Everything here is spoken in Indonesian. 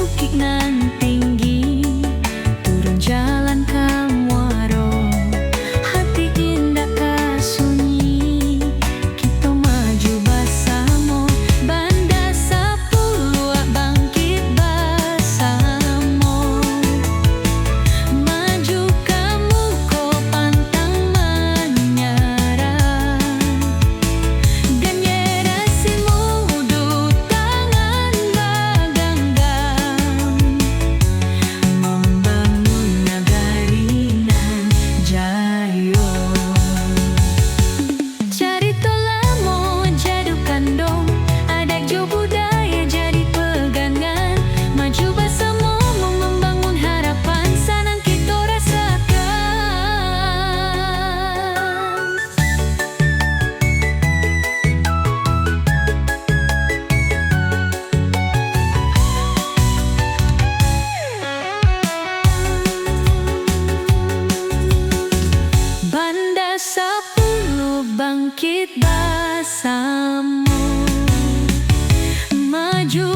bukit nan tinggi, turun jalan Kamuaro, hati indah kasunyi, kita maju bersama, Banda 10 bangkit bersama. Maju kamu ko pantang menyerah, generasi muda tangan bergenggam, membangun negari nan jaya. Cerita lama jadi kandung, adat jo budaya jadi pegangan, maju bersama membangun harapan senang kita rasakan. Banda 10 bangkit bersama, maju